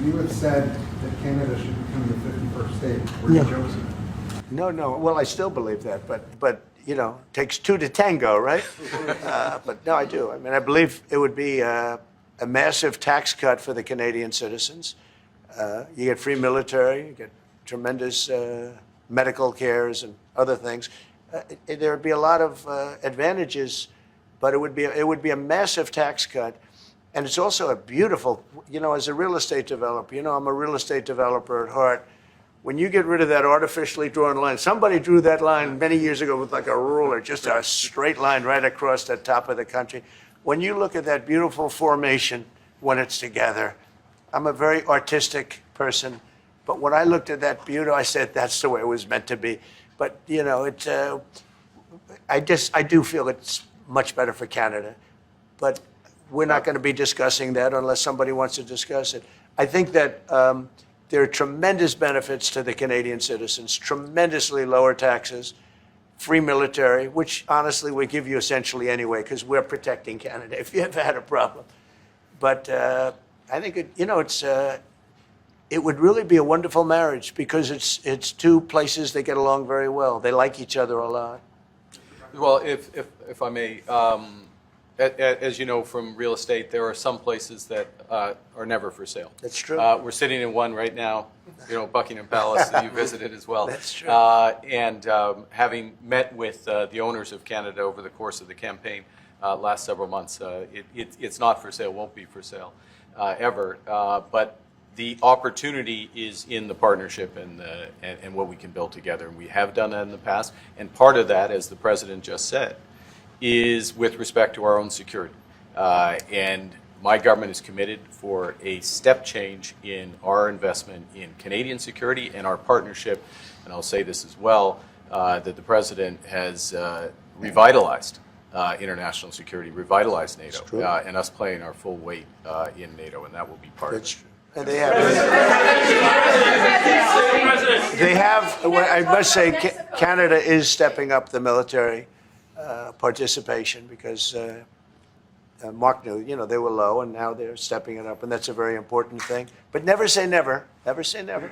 you had said that Canada should become the 51st state. Were you joking? No, no. Well, I still believe that, but you know, it takes two to tango, right? But no, I do. I mean, I believe it would be a massive tax cut for the Canadian citizens. You get free military, you get tremendous medical cares and other things. There would be a lot of advantages, but it would be a massive tax cut. And it's also a beautiful, you know, as a real estate developer, you know, I'm a real estate developer at heart. When you get rid of that artificially drawn line, somebody drew that line many years ago with like a ruler, just a straight line right across the top of the country. When you look at that beautiful formation when it's together, I'm a very artistic person, but when I looked at that beauty, I said, that's the way it was meant to be. But, you know, I do feel it's much better for Canada. But we're not going to be discussing that unless somebody wants to discuss it. I think that there are tremendous benefits to the Canadian citizens, tremendously lower taxes, free military, which honestly we give you essentially anyway because we're protecting Canada if you ever had a problem. But I think it would really be a wonderful marriage because it's two places that get along very well. They like each other a lot. Well, if I may, as you know from real estate, there are some places that are never for sale. That's true. We're sitting in one right now, you know, Buckingham Palace that you visited as well. That's true. And having met with the owners of Canada over the course of the campaign last several months, it's not for sale, won't be for sale ever. But the opportunity is in the partnership and what we can build together. And we have done that in the past. And part of that, as the President just said, is with respect to our own security. And my government is committed for a step change in our investment in Canadian security and our partnership. And I'll say this as well, that the President has revitalized international security, revitalized NATO, and us playing our full weight in NATO, and that will be part of it. And they have, I must say, Canada is stepping up the military participation because Mark knew, you know, they were low and now they're stepping it up, and that's a very important thing. But never say never. Never say never.